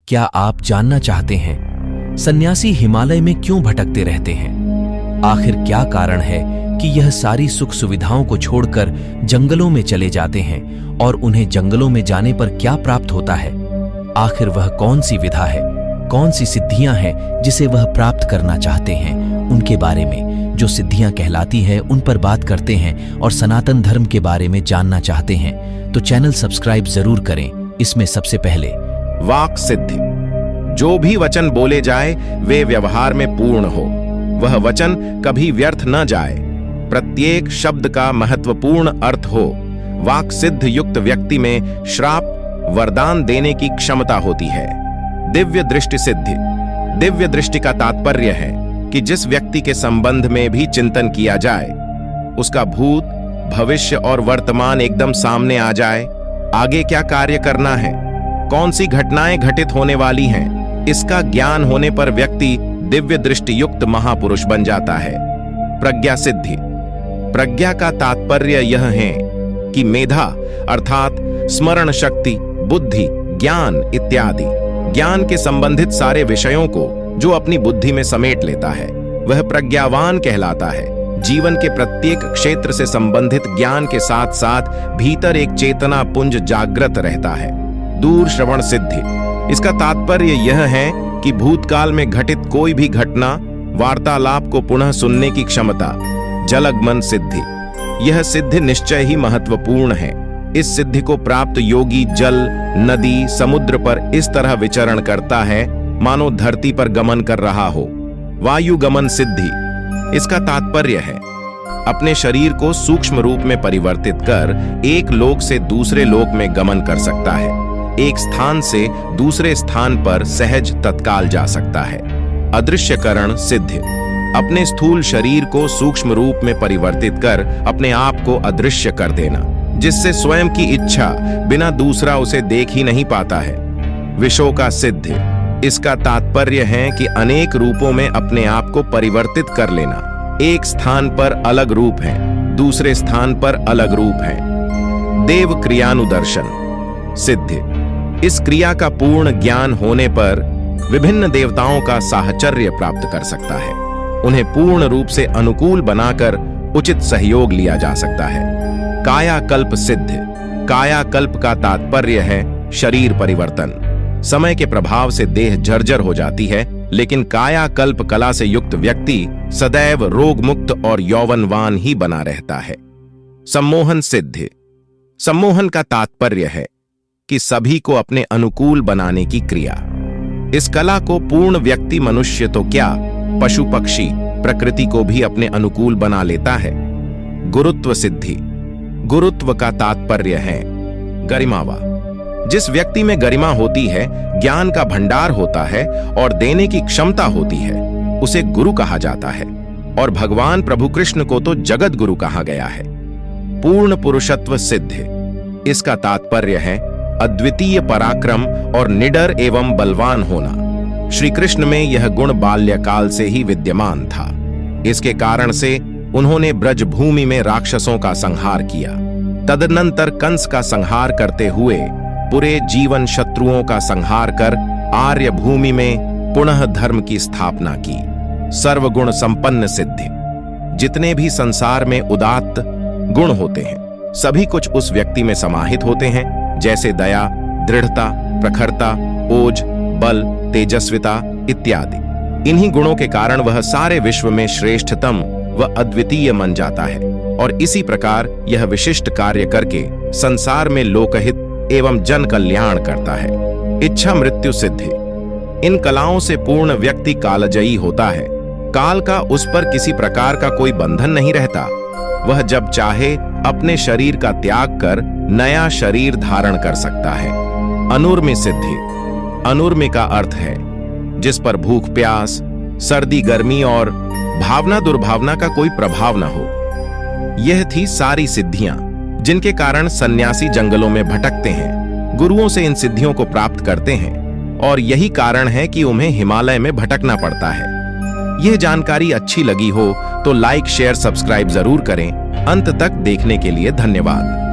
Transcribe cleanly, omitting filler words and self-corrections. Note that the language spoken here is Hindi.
क्या आप जानना चाहते हैं सन्यासी हिमालय में क्यों भटकते रहते हैं? आखिर क्या कारण है कि यह सारी सुख सुविधाओं को छोड़कर जंगलों में चले जाते हैं और उन्हें जंगलों में जाने पर क्या प्राप्त होता है? आखिर वह कौन सी विधा है, कौन सी सिद्धियां हैं जिसे वह प्राप्त करना चाहते हैं? उनके बारे में जो सिद्धियां कहलाती है उन पर बात करते हैं और सनातन धर्म के बारे में जानना चाहते हैं तो चैनल सब्सक्राइब जरूर करें। इसमें सबसे पहले वाक सिद्धि। जो भी वचन बोले जाए वे व्यवहार में पूर्ण हो, वह वचन कभी व्यर्थ न जाए, प्रत्येक शब्द का महत्वपूर्ण अर्थ हो। वाक सिद्ध युक्त व्यक्ति में श्राप वरदान देने की क्षमता होती है। दिव्य दृष्टि सिद्धि। दिव्य दृष्टि का तात्पर्य है कि जिस व्यक्ति के संबंध में भी चिंतन किया जाए उसका भूत, भविष्य और वर्तमान एकदम सामने आ जाए। आगे क्या कार्य करना है, कौन सी घटनाएं घटित होने वाली हैं, इसका ज्ञान होने पर व्यक्ति दिव्य दृष्टि युक्त महापुरुष बन जाता है। प्रज्ञा सिद्धि। प्रज्ञा का तात्पर्य यह है कि मेधा अर्थात स्मरण शक्ति, बुद्धि, ज्ञान इत्यादि ज्ञान के संबंधित सारे विषयों को जो अपनी बुद्धि में समेट लेता है वह प्रज्ञावान कहलाता है। जीवन के प्रत्येक क्षेत्र से संबंधित ज्ञान के साथ साथ भीतर एक चेतना पुंज जागृत रहता है। दूर श्रवण सिद्धि। इसका तात्पर्य यह है कि भूतकाल में घटित कोई भी घटना, वार्तालाप को पुनः सुनने की क्षमता। जलगमन सिद्धि। यह सिद्धि निश्चय ही महत्वपूर्ण है। इस सिद्धि को प्राप्त योगी जल, नदी, समुद्र पर इस तरह विचरण करता है मानो धरती पर गमन कर रहा हो। वायु गमन सिद्धि। इसका तात्पर्य है अपने शरीर को सूक्ष्म रूप में परिवर्तित कर एक लोक से दूसरे लोक में गमन कर सकता है। एक स्थान से दूसरे स्थान पर सहज तत्काल जा सकता है। अदृश्यकरण सिद्धि। अपने स्थूल शरीर को सूक्ष्म रूप में परिवर्तित कर अपने आप को अदृश्य कर देना, जिससे स्वयं की इच्छा बिना दूसरा उसे देख ही नहीं पाता है। विशोका सिद्धि। इसका तात्पर्य है कि अनेक रूपों में अपने आप को परिवर्तित कर लेना। एक स्थान पर अलग रूप है, दूसरे स्थान पर अलग रूप है। देव क्रियानुदर्शन सिद्धि। इस क्रिया का पूर्ण ज्ञान होने पर विभिन्न देवताओं का साहचर्य प्राप्त कर सकता है। उन्हें पूर्ण रूप से अनुकूल बनाकर उचित सहयोग लिया जा सकता है। कायाकल्प सिद्धि। कायाकल्प का तात्पर्य है शरीर परिवर्तन। समय के प्रभाव से देह जर्जर हो जाती है, लेकिन कायाकल्प कला से युक्त व्यक्ति सदैव रोग मुक्त और यौवनवान ही बना रहता है। सम्मोहन सिद्धि। सम्मोहन का तात्पर्य है कि सभी को अपने अनुकूल बनाने की क्रिया। इस कला को पूर्ण व्यक्ति मनुष्य तो क्या, पशु पक्षी प्रकृति को भी अपने अनुकूल बना लेता है। गुरुत्व सिद्धि। गुरुत्व का तात्पर्य है गरिमावा। जिस व्यक्ति में गरिमा होती है, ज्ञान का भंडार होता है और देने की क्षमता होती है, उसे गुरु कहा जाता है। और भगवान प्रभु कृष्ण को तो जगत गुरु कहा गया है। पूर्ण पुरुषत्व सिद्धि। इसका तात्पर्य है अद्वितीय पराक्रम और निडर एवं बलवान होना। श्री कृष्ण में यह गुण बाल्यकाल से ही विद्यमान था। इसके कारण से उन्होंने ब्रज भूमि में राक्षसों का संहार किया। तदनंतर कंस का संहार करते हुए पूरे जीवन शत्रुओं का संहार कर आर्य भूमि में पुनः धर्म की स्थापना की। सर्वगुण संपन्न सिद्धि। जितने भी संसार में उदात्त गुण होते हैं सभी कुछ उस व्यक्ति में समाहित होते हैं, जैसे दया, दृढ़ता, प्रखरता, ओज, बल, तेजस्विता इत्यादि। इन्हीं गुणों के कारण वह सारे विश्व में श्रेष्ठतम व अद्वितीय मन जाता है और इसी प्रकार यह विशिष्ट कार्य करके संसार में लोकहित एवं जन कल्याण करता है। इच्छा मृत्यु सिद्धि। इन कलाओं से पूर्ण व्यक्ति कालजयी होता है। काल का उस पर किसी प्रकार का कोई बंधन नहीं रहता। वह जब चाहे अपने शरीर का त्याग कर नया शरीर धारण कर सकता है। अनुर्मी सिद्धि। अनुर्मी का अर्थ है जिस पर भूख प्यास, सर्दी गर्मी और भावना दुर्भावना का कोई प्रभाव न हो। यह थी सारी सिद्धियां जिनके कारण सन्यासी जंगलों में भटकते हैं, गुरुओं से इन सिद्धियों को प्राप्त करते हैं और यही कारण है कि उन्हें हिमालय में भटकना पड़ता है। यह जानकारी अच्छी लगी हो तो लाइक, शेयर, सब्सक्राइब जरूर करें। अंत तक देखने के लिए धन्यवाद।